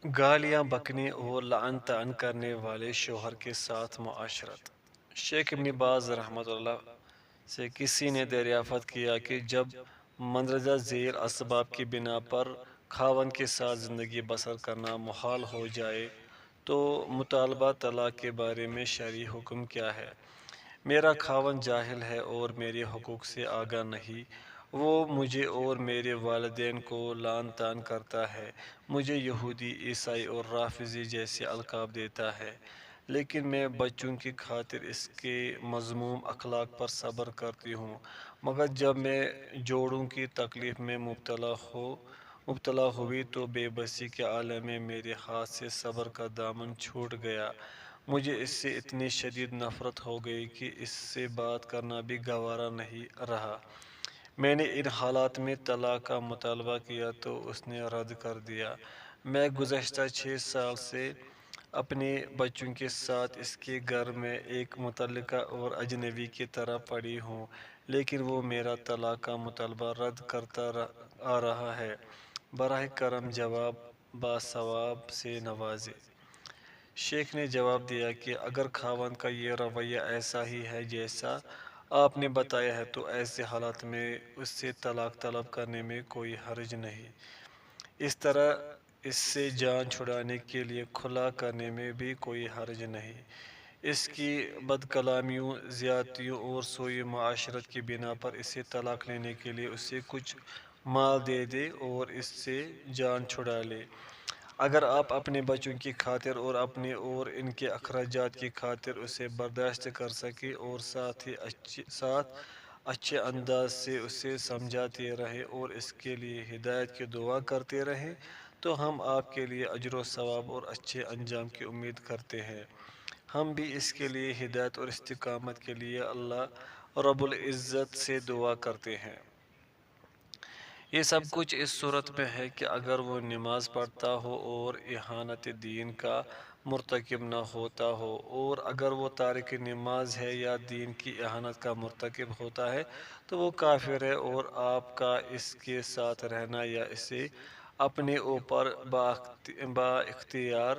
گالیاں بکنے اور لعن طعن کرنے والے شوہر کے ساتھ معاشرت۔ شیخ ابن باز رحمۃ اللہ سے کسی نے دریافت کیا کہ جب مندرجہ ذیل اسباب کی بنا پر خاوند کے ساتھ زندگی بسر کرنا محال ہو جائے تو مطالبہ طلاق کے بارے میں شرعی حکم کیا ہے؟ میرا خاوند جاہل ہے اور میرے حقوق سے آگاہ نہیں، وہ مجھے اور میرے والدین کو لعن طعن کرتا ہے، مجھے یہودی، عیسائی اور رافضی جیسے القاب دیتا ہے، لیکن میں بچوں کی خاطر اس کے مذموم اخلاق پر صبر کرتی ہوں، مگر جب میں جوڑوں کی تکلیف میں مبتلا ہوئی تو بے بسی کے عالم میں میرے ہاتھ سے صبر کا دامن چھوٹ گیا، مجھے اس سے اتنی شدید نفرت ہو گئی کہ اس سے بات کرنا بھی گوارا نہیں رہا، میں نے ان حالات میں طلاق کا مطالبہ کیا تو اس نے رد کر دیا، میں گزشتہ 6 سال سے اپنے بچوں کے ساتھ اس کے گھر میں ایک متعلقہ اور اجنبی کی طرح پڑی ہوں، لیکن وہ میرا طلاق کا مطالبہ رد کرتا آ رہا ہے، براہ کرم جواب باثواب سے نوازے۔ شیخ نے جواب دیا کہ اگر خاوند کا یہ رویہ ایسا ہی ہے جیسا آپ نے بتایا ہے تو ایسے حالات میں اس سے طلاق طلب کرنے میں کوئی حرج نہیں، اس طرح اس سے جان چھڑانے کے لیے کھلا کرنے میں بھی کوئی حرج نہیں، اس کی بد کلامیوں، زیادتیوں اور سوء معاشرت کی بنا پر اسے طلاق لینے کے لیے اسے کچھ مال دے دے اور اس سے جان چھڑا لے، اگر آپ اپنے بچوں کی خاطر اور اپنے اور ان کے اخراجات کی خاطر اسے برداشت کر سکے اور ساتھ ہی اچھے انداز سے اسے سمجھاتے رہے اور اس کے لیے ہدایت کی دعا کرتے رہیں تو ہم آپ کے لیے اجر و ثواب اور اچھے انجام کی امید کرتے ہیں، ہم بھی اس کے لیے ہدایت اور استقامت کے لیے اللہ رب العزت سے دعا کرتے ہیں۔ یہ سب کچھ اس صورت میں ہے کہ اگر وہ نماز پڑھتا ہو اور اہانت دین کا مرتکب نہ ہوتا ہو، اور اگر وہ تارک نماز ہے یا دین کی اہانت کا مرتکب ہوتا ہے تو وہ کافر ہے اور آپ کا اس کے ساتھ رہنا یا اسے اپنے اوپر با اختیار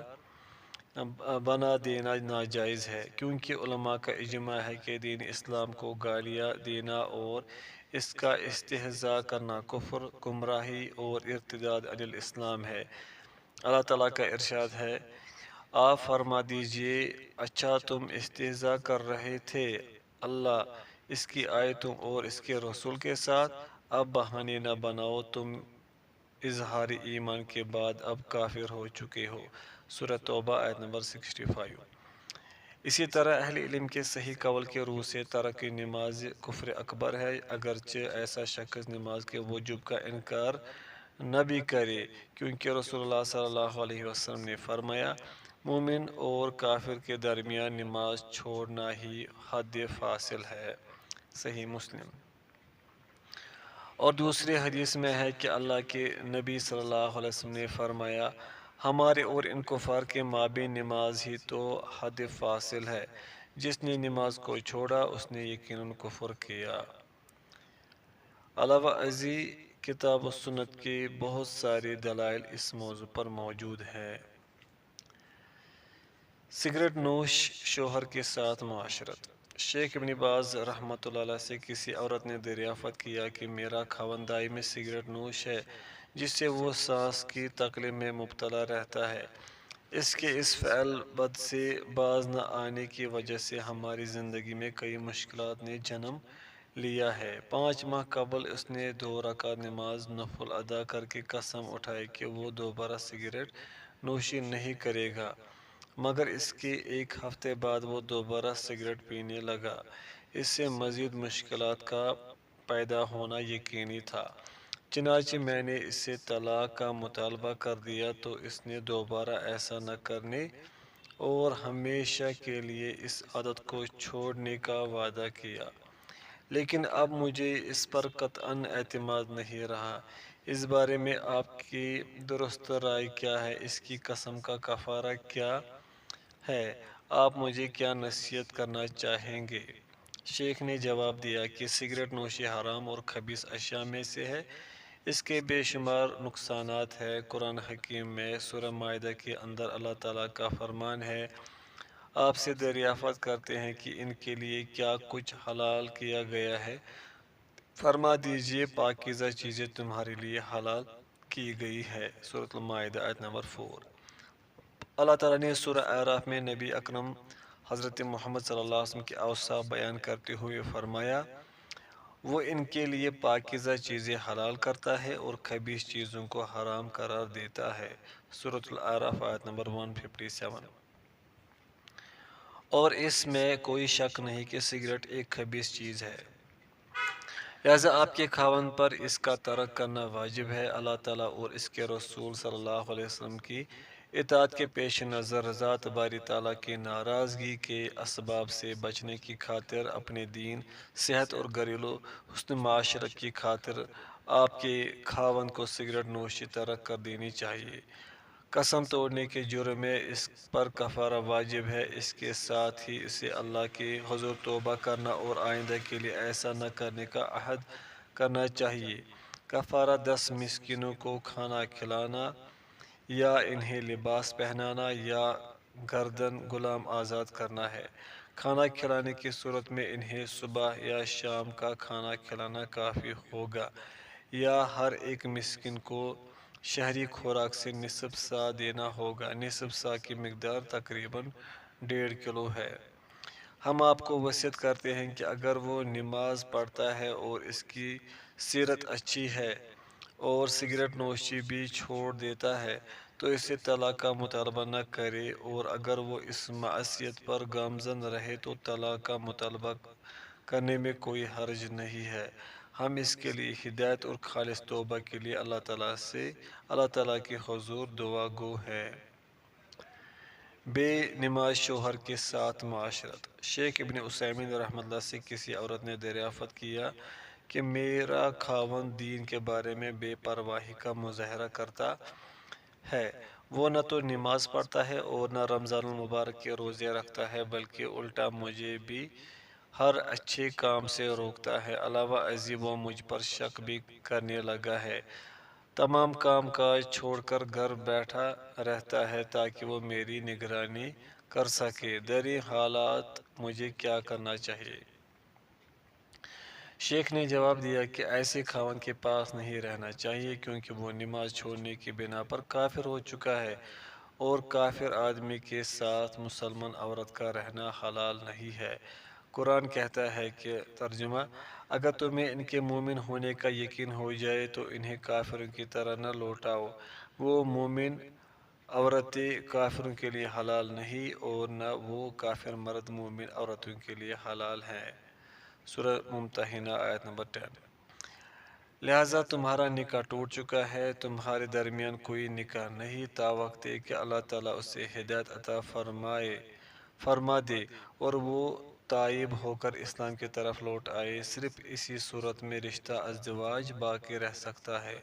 بنا دینا ناجائز ہے، کیونکہ علماء کا اجماع ہے کہ دین اسلام کو گالیاں دینا اور اس کا استہزاء کرنا کفر، گمراہی اور ارتداد عن الاسلام ہے۔ اللہ تعالیٰ کا ارشاد ہے، آپ فرما دیجئے اچھا تم استہزاء کر رہے تھے اللہ، اس کی آیتوں اور اس کے رسول کے ساتھ، اب بہانے نہ بناؤ، تم اظہار ایمان کے بعد اب کافر ہو چکے ہو۔ سورہ توبہ آیت نمبر 65۔ اسی طرح اہل علم کے صحیح قول کے روح سے ترک نماز کفر اکبر ہے، اگرچہ ایسا شخص نماز کے وجوب کا انکار نہ بھی کرے، کیونکہ رسول اللہ صلی اللہ علیہ وسلم نے فرمایا، مومن اور کافر کے درمیان نماز چھوڑنا ہی حد فاصل ہے، صحیح مسلم۔ اور دوسری حدیث میں ہے کہ اللہ کے نبی صلی اللہ علیہ وسلم نے فرمایا، ہمارے اور ان کفار کے مابین نماز ہی تو حد فاصل ہے، جس نے نماز کو چھوڑا اس نے یقیناً کفر کیا۔ علاوہ ازیں کتاب و سنت کے بہت سارے دلائل اس موضوع پر موجود ہیں۔ سگریٹ نوش شوہر کے ساتھ معاشرت۔ شیخ ابن باز رحمۃ اللہ علیہ سے کسی عورت نے دریافت کیا کہ میرا خاوند دائمی سگریٹ نوش ہے جس سے وہ سانس کی تکلیف میں مبتلا رہتا ہے، اس کے اس فعل بد سے باز نہ آنے کی وجہ سے ہماری زندگی میں کئی مشکلات نے جنم لیا ہے۔ 5 ماہ قبل اس نے 2 رکعت نماز نفل ادا کر کے قسم اٹھائی کہ وہ دوبارہ سگریٹ نوشی نہیں کرے گا، مگر اس کے 1 ہفتے بعد وہ دوبارہ سگریٹ پینے لگا، اس سے مزید مشکلات کا پیدا ہونا یقینی تھا، چنانچہ میں نے اس سے طلاق کا مطالبہ کر دیا تو اس نے دوبارہ ایسا نہ کرنے اور ہمیشہ کے لیے اس عادت کو چھوڑنے کا وعدہ کیا، لیکن اب مجھے اس پر قطعاً اعتماد نہیں رہا، اس بارے میں آپ کی درست رائے کیا ہے؟ اس کی قسم کا کفارہ کیا ہے؟ آپ مجھے کیا نصیحت کرنا چاہیں گے؟ شیخ نے جواب دیا کہ سگریٹ نوشی حرام اور خبیث اشیاء میں سے ہے، اس کے بے شمار نقصانات ہیں۔ قرآن حکیم میں سورہ مائدہ کے اندر اللہ تعالیٰ کا فرمان ہے، آپ سے دریافت کرتے ہیں کہ ان کے لیے کیا کچھ حلال کیا گیا ہے، فرما دیجئے پاکیزہ چیزیں تمہارے لیے حلال کی گئی ہے۔ سورۃ المائدہ آیت نمبر 4۔ اللہ تعالیٰ نے سورہ اعراف میں نبی اکرم حضرت محمد صلی اللہ علیہ وسلم کی اوصاف بیان کرتے ہوئے فرمایا، وہ ان کے لیے پاکیزہ چیزیں حلال کرتا ہے اور خبیث چیزوں کو حرام قرار دیتا ہے۔ سورۃ الاعراف آیت نمبر 157۔ اور اس میں کوئی شک نہیں کہ سگریٹ ایک خبیث چیز ہے، لہذا آپ کے خاوند پر اس کا ترک کرنا واجب ہے۔ اللہ تعالیٰ اور اس کے رسول صلی اللہ علیہ وسلم کی اطاعت کے پیش نظر ذات باری تعالیٰ کی ناراضگی کے اسباب سے بچنے کی خاطر، اپنے دین، صحت اور گھریلو حسن معاشرت کی خاطر آپ کے خاوند کو سگریٹ نوشی ترک کر دینی چاہیے۔ قسم توڑنے کے جرم میں اس پر کفارہ واجب ہے، اس کے ساتھ ہی اسے اللہ کے حضور توبہ کرنا اور آئندہ کے لیے ایسا نہ کرنے کا عہد کرنا چاہیے۔ کفارہ 10 مسکینوں کو کھانا کھلانا یا انہیں لباس پہنانا یا گردن غلام آزاد کرنا ہے۔ کھانا کھلانے کی صورت میں انہیں صبح یا شام کا کھانا کھلانا کافی ہوگا، یا ہر ایک مسکین کو شہری خوراک سے نصف سا دینا ہوگا۔ نصف سا کی مقدار تقریباً 1.5 کلو ہے۔ ہم آپ کو وصیت کرتے ہیں کہ اگر وہ نماز پڑھتا ہے اور اس کی سیرت اچھی ہے اور سگریٹ نوشی بھی چھوڑ دیتا ہے تو اسے طلاق کا مطالبہ نہ کرے، اور اگر وہ اس معصیت پر گامزن رہے تو طلاق کا مطالبہ کرنے میں کوئی حرج نہیں ہے۔ ہم اس کے لیے ہدایت اور خالص توبہ کے لیے اللہ تعالیٰ کے حضور دعا گو ہیں۔ بے نماز شوہر کے ساتھ معاشرت۔ شیخ ابن عثیمین رحمۃ اللہ سے کسی عورت نے دریافت کیا کہ میرا خاوند دین کے بارے میں بے پرواہی کا مظاہرہ کرتا ہے، وہ نہ تو نماز پڑھتا ہے اور نہ رمضان المبارک کے روزے رکھتا ہے، بلکہ الٹا مجھے بھی ہر اچھے کام سے روکتا ہے، علاوہ ازیں وہ مجھ پر شک بھی کرنے لگا ہے، تمام کام کاج چھوڑ کر گھر بیٹھا رہتا ہے تاکہ وہ میری نگرانی کر سکے، دریں حالات مجھے کیا کرنا چاہیے؟ شیخ نے جواب دیا کہ ایسے خاوند کے پاس نہیں رہنا چاہیے، کیونکہ وہ نماز چھوڑنے کی بنا پر کافر ہو چکا ہے، اور کافر آدمی کے ساتھ مسلمان عورت کا رہنا حلال نہیں ہے۔ قرآن کہتا ہے کہ ترجمہ، اگر تمہیں ان کے مومن ہونے کا یقین ہو جائے تو انہیں کافروں کی طرح نہ لوٹاؤ، وہ مومن عورتیں کافروں کے لیے حلال نہیں اور نہ وہ کافر مرد مومن عورتوں کے لیے حلال ہیں۔ سورہ ممتحنہ آیت نمبر 10۔ لہذا تمہارا نکاح ٹوٹ چکا ہے، تمہارے درمیان کوئی نکاح نہیں تاوقت کہ اللہ تعالیٰ اسے ہدایت عطا فرما دے اور وہ تائب ہو کر اسلام کی طرف لوٹ آئے، صرف اسی صورت میں رشتہ ازدواج باقی رہ سکتا ہے۔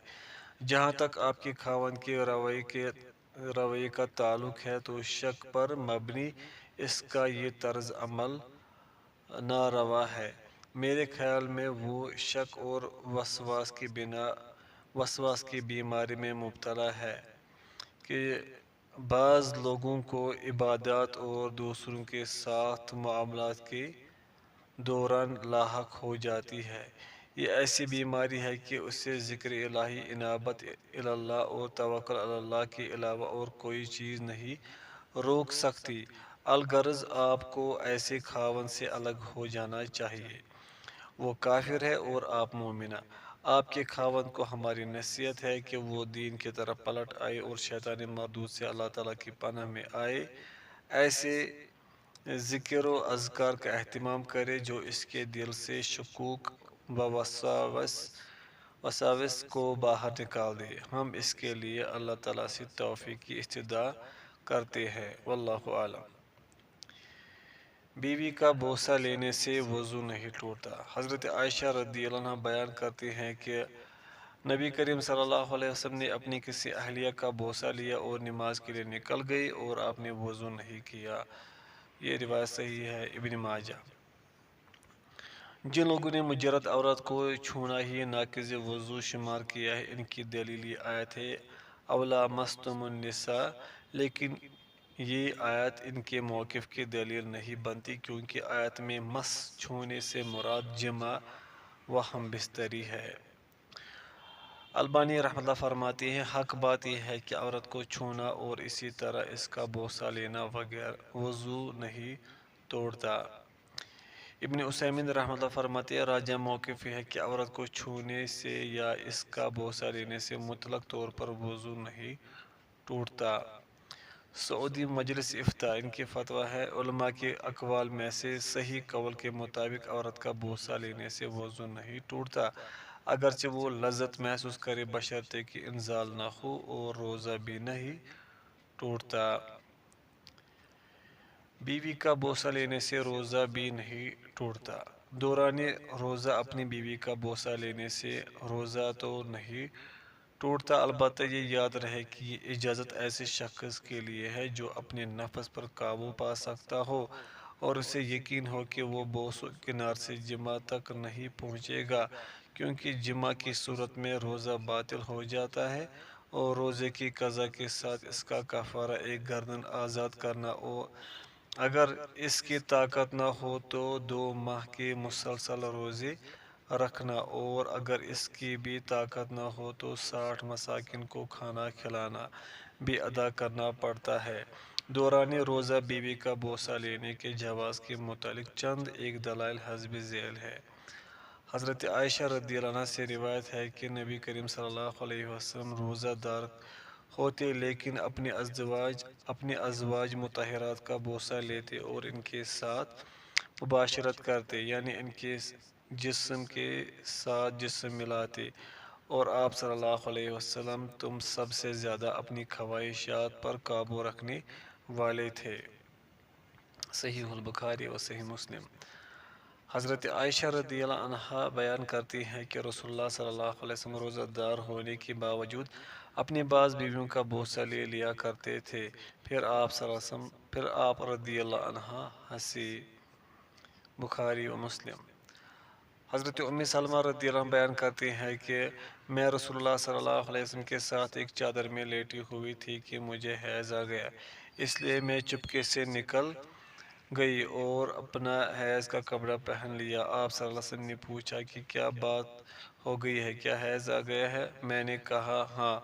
جہاں تک آپ کے خاوند کے رویے کا تعلق ہے تو شک پر مبنی اس کا یہ طرز عمل ناروا ہے۔ میرے خیال میں وہ شک اور وسواس کی بیماری میں مبتلا ہے کہ بعض لوگوں کو عبادات اور دوسروں کے ساتھ معاملات کے دوران لاحق ہو جاتی ہے۔ یہ ایسی بیماری ہے کہ اسے ذکر الہی، انابت اللہ اور توکل علی اللہ کے علاوہ اور کوئی چیز نہیں روک سکتی۔ الغرض آپ کو ایسے خاوند سے الگ ہو جانا چاہیے، وہ کافر ہے اور آپ مومنہ۔ آپ کے خاوند کو ہماری نصیحت ہے کہ وہ دین کی طرف پلٹ آئے اور شیطانی مردود سے اللہ تعالیٰ کی پناہ میں آئے، ایسے ذکر و اذکار کا اہتمام کرے جو اس کے دل سے شکوک و وساوس کو باہر نکال دے۔ ہم اس کے لیے اللہ تعالیٰ سے توفیق کی استدعا کرتے ہیں، واللہ اعلم۔ بیوی کا بوسہ لینے سے وضو نہیں ٹوٹتا۔ حضرت عائشہ رضی اللہ عنہ بیان کرتی ہیں کہ نبی کریم صلی اللہ علیہ وسلم نے اپنی کسی اہلیہ کا بوسہ لیا اور نماز کے لیے نکل گئی اور آپ نے وضو نہیں کیا۔ یہ روایت صحیح ہے، ابن ماجہ۔ جن لوگوں نے مجرد عورت کو چھونا ہی ناقض وضو شمار کیا ہے، ان کی دلیلی آیت ہے اولا مستم النساء، لیکن یہ آیت ان کے موقف کی دلیل نہیں بنتی، کیونکہ آیت میں مس چھونے سے مراد جمع و ہم بستری ہے۔ البانی رحمۃ اللہ فرماتے ہیں حق بات یہ ہے کہ عورت کو چھونا اور اسی طرح اس کا بوسہ لینا وغیرہ وضو نہیں توڑتا۔ ابن عثیمین رحمۃ اللہ فرماتے ہیں راجہ موقف یہ ہے کہ عورت کو چھونے سے یا اس کا بوسہ لینے سے مطلق طور پر وضو نہیں ٹوٹتا۔ سعودی مجلس افتاء ان کی فتویٰ ہے علماء کے اقوال میں سے صحیح قول کے مطابق عورت کا بوسہ لینے سے وضو نہیں ٹوٹتا، اگرچہ وہ لذت محسوس کرے بشرطے کہ انزال نہ ہو، اور روزہ بھی نہیں ٹوٹتا۔ بیوی کا بوسہ لینے سے روزہ بھی نہیں ٹوٹتا۔ دوران روزہ اپنی بیوی کا بوسہ لینے سے روزہ تو نہیں ٹوٹتا، البتہ یہ یاد رہے کہ یہ اجازت ایسے شخص کے لیے ہے جو اپنے نفس پر قابو پا سکتا ہو اور اسے یقین ہو کہ وہ بوس و کنار سے جمع تک نہیں پہنچے گا، کیونکہ جمع کی صورت میں روزہ باطل ہو جاتا ہے، اور روزے کی قضا کے ساتھ اس کا کفارہ ایک گردن آزاد کرنا، اور اگر اس کی طاقت نہ ہو تو 2 ماہ کے مسلسل روزے رکھنا، اور اگر اس کی بھی طاقت نہ ہو تو 60 مساکین کو کھانا کھلانا بھی ادا کرنا پڑتا ہے۔ دوران روزہ بیوی کا بوسہ لینے کے جواز کے متعلق چند ایک دلائل حسب ذیل ہے۔ حضرت عائشہ رضی اللہ عنہ سے روایت ہے کہ نبی کریم صلی اللہ علیہ وسلم روزہ دار ہوتے لیکن اپنے ازواج مطہرات کا بوسہ لیتے اور ان کے ساتھ مباشرت کرتے، یعنی ان کے جسم کے ساتھ جسم ملاتے، اور آپ صلی اللہ علیہ وسلم تم سب سے زیادہ اپنی خواہشات پر قابو رکھنے والے تھے۔ صحیح البخاری و صحیح مسلم۔ حضرت عائشہ رضی اللہ عنہا بیان کرتی ہیں کہ رسول اللہ صلی اللہ علیہ وسلم روزہ دار ہونے کے باوجود اپنی بعض بیویوں کا بوسہ لے لیا کرتے تھے، پھر آپ رضی اللہ عنہا ہنسی۔ بخاری و مسلم۔ حضرت ام سلمہ رضی اللہ عنہ بیان کرتی ہیں کہ میں رسول اللہ صلی اللہ علیہ وسلم کے ساتھ ایک چادر میں لیٹی ہوئی تھی کہ مجھے حیض آ گیا، اس لیے میں چپکے سے نکل گئی اور اپنا حیض کا کپڑا پہن لیا۔ آپ صلی اللہ علیہ وسلم نے پوچھا کہ کیا بات ہو گئی ہے، کیا حیض آ گیا ہے؟ میں نے کہا ہاں۔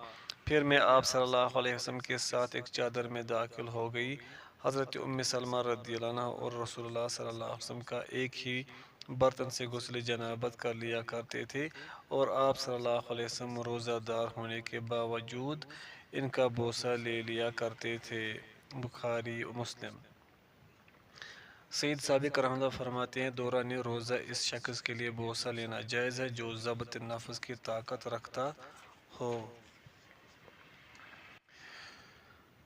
پھر میں آپ صلی اللہ علیہ وسلم کے ساتھ ایک چادر میں داخل ہو گئی۔ حضرت ام سلمہ رضی اللہ عنہ اور رسول اللہ صلی اللہ علیہ وسلم کا ایک ہی برتن سے غسل جنابت کر لیا کرتے تھے، اور آپ صلی اللہ علیہ وسلم روزہ دار ہونے کے باوجود ان کا بوسہ لے لیا کرتے تھے۔ بخاری و مسلم۔ سید سابق رحمہ اللہ فرماتے ہیں دوران روزہ اس شخص کے لیے بوسہ لینا جائز ہے جو ضبط نفس کی طاقت رکھتا ہو۔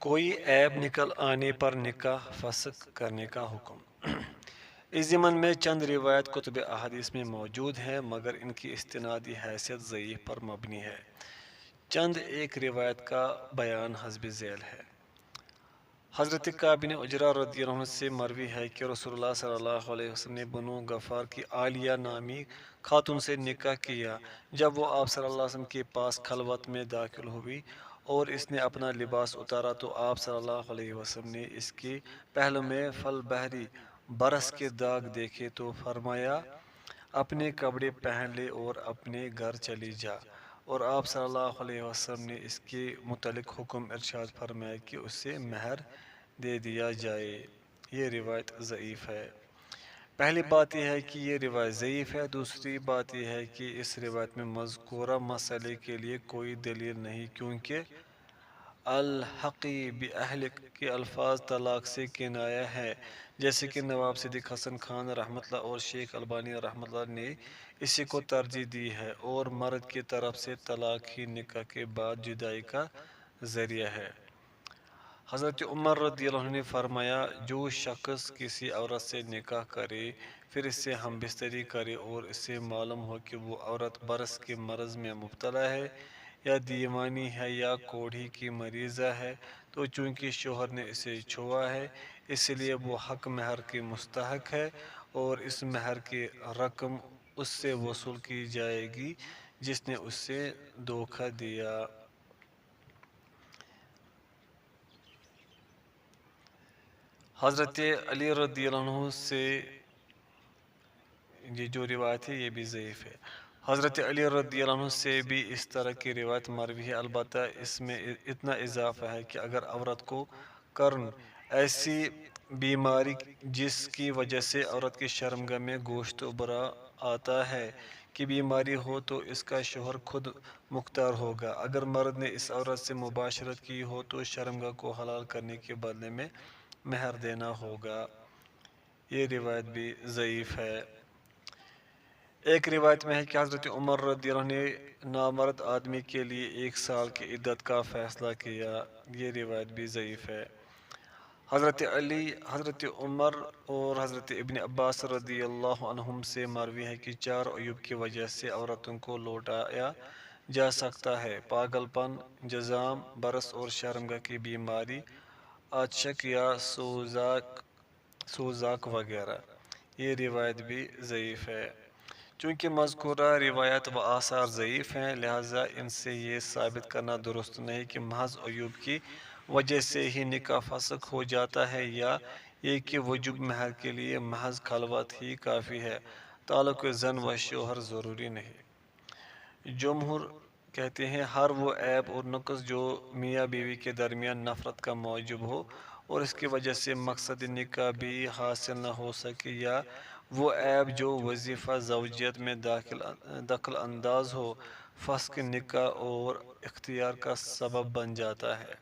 کوئی عیب نکل آنے پر نکاح فسخ کرنے کا حکم۔ اس ضمن میں چند روایت کتب احادیث میں موجود ہیں، مگر ان کی استنادی حیثیت ضعیف پر مبنی ہے۔ چند ایک روایت کا بیان حسب ذیل ہے۔ حضرت کعب بن عجرہ رضی اللہ عنہ سے مروی ہے کہ رسول اللہ صلی اللہ علیہ وسلم نے بنو غفار کی عالیہ نامی خاتون سے نکاح کیا۔ جب وہ آپ صلی اللہ علیہ وسلم کے پاس خلوت میں داخل ہوئی اور اس نے اپنا لباس اتارا تو آپ صلی اللہ علیہ وسلم نے اس کے پہلو میں فل بحری برس کے داغ دیکھے تو فرمایا اپنے کپڑے پہن لے اور اپنے گھر چلی جا، اور آپ صلی اللہ علیہ وسلم نے اس کے متعلق حکم ارشاد فرمایا کہ اسے مہر دے دیا جائے۔ یہ روایت ضعیف ہے۔ پہلی بات یہ ہے کہ یہ روایت ضعیف ہے، دوسری بات یہ ہے کہ اس روایت میں مذکورہ مسئلے کے لیے کوئی دلیل نہیں، کیونکہ الحقی باہلک کے الفاظ طلاق سے کنایہ ہے، جیسے کہ نواب صدیق حسن خان رحمۃ اللہ اور شیخ البانی رحمۃ اللہ نے اسی کو ترجیح دی ہے، اور مرد کی طرف سے طلاق ہی نکاح کے بعد جدائی کا ذریعہ ہے۔ حضرت عمر رضی اللہ عنہ نے فرمایا جو شخص کسی عورت سے نکاح کرے پھر اس سے ہم بستری کرے اور اس سے معلوم ہو کہ وہ عورت برس کے مرض میں مبتلا ہے یا دیوانی ہے یا کوڑھی کی مریضہ ہے، تو چونکہ شوہر نے اسے چھوا ہے اس لیے وہ حق مہر کی مستحق ہے، اور اس مہر کی رقم اس سے وصول کی جائے گی جس نے اس سے دھوکہ دیا۔ حضرت علی رضی اللہ عنہ سے یہ جو روایت ہے یہ بھی ضعیف ہے۔ حضرت علی رضی اللہ عنہ سے بھی اس طرح کی روایت مروی ہے، البتہ اس میں اتنا اضافہ ہے کہ اگر عورت کو قرن ایسی بیماری جس کی وجہ سے عورت کی شرمگاہ میں گوشت ابھرا آتا ہے کی بیماری ہو تو اس کا شوہر خود مختار ہوگا۔ اگر مرد نے اس عورت سے مباشرت کی ہو تو شرمگاہ کو حلال کرنے کے بدلے میں مہر دینا ہوگا۔ یہ روایت بھی ضعیف ہے۔ ایک روایت میں ہے کہ حضرت عمر رضی اللہ عنہ نے نامرد آدمی کے لیے 1 سال کی عدت کا فیصلہ کیا۔ یہ روایت بھی ضعیف ہے۔ حضرت علی، حضرت عمر اور حضرت ابن عباس رضی اللہ عنہم سے مروی ہے کہ 4 عیوب کی وجہ سے عورتوں کو لوٹایا جا سکتا ہے: پاگل پن، جذام، برس اور شرمگاہ کی بیماری، عطشک یا سوزاک وغیرہ۔ یہ روایت بھی ضعیف ہے۔ چونکہ مذکورہ روایات و آثار ضعیف ہیں، لہٰذا ان سے یہ ثابت کرنا درست نہیں کہ محض عیوب کی وجہ سے ہی نکاح فسخ ہو جاتا ہے یا یہ کہ وجوب مہر کے لیے محض خلوت ہی کافی ہے، تعلق زن و شوہر ضروری نہیں۔ جمہور کہتے ہیں ہر وہ عیب اور نقص جو میاں بیوی کے درمیان نفرت کا موجب ہو اور اس کی وجہ سے مقصد نکاح بھی حاصل نہ ہو سکے، یا وہ عیب جو وظیفہ زوجیت میں دخل انداز ہو، فسخ نکاح اور اختیار کا سبب بن جاتا ہے۔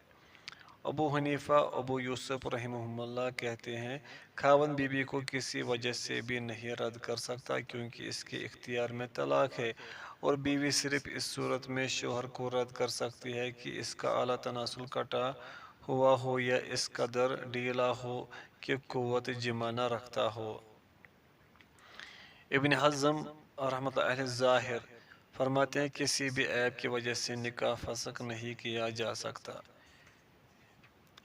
ابو حنیفہ، ابو یوسف رحمہم اللہ کہتے ہیں خاوند بیوی کو کسی وجہ سے بھی نہیں رد کر سکتا کیونکہ اس کے اختیار میں طلاق ہے، اور بیوی صرف اس صورت میں شوہر کو رد کر سکتی ہے کہ اس کا اعلیٰ تناسل کٹا ہوا ہو یا اس قدر ڈھیلا ہو کہ قوت جمع نہ رکھتا ہو۔ ابن حزم رحمۃ اللہ علیہ ظاہر فرماتے ہیں کسی بھی عیب کی وجہ سے نکاح فسخ نہیں کیا جا سکتا۔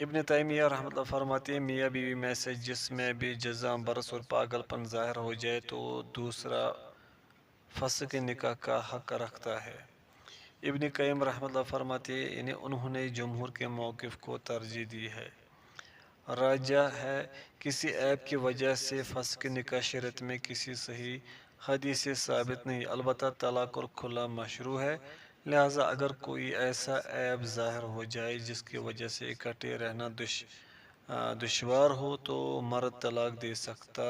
ابن تیمیہ رحمۃ اللہ فرماتے ہیں میاں بیوی میں سے جس میں بھی جذام، برس اور پاگل پن ظاہر ہو جائے تو دوسرا فسخ نکاح کا حق رکھتا ہے۔ ابن قیم رحمۃ اللہ فرماتے ہیں انہوں نے جمہور کے موقف کو ترجیح دی ہے۔ راجح ہے کسی عیب کی وجہ سے فسخ نکاح شریعت میں کسی صحیح حدیث سے ثابت نہیں، البتہ طلاق اور خلا مشروع ہے، لہٰذا اگر کوئی ایسا عیب ظاہر ہو جائے جس کی وجہ سے اکٹھے رہنا دشوار ہو تو مرد طلاق دے سکتا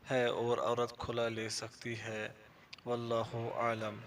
ہے اور عورت خلا لے سکتی ہے۔ واللہ عالم۔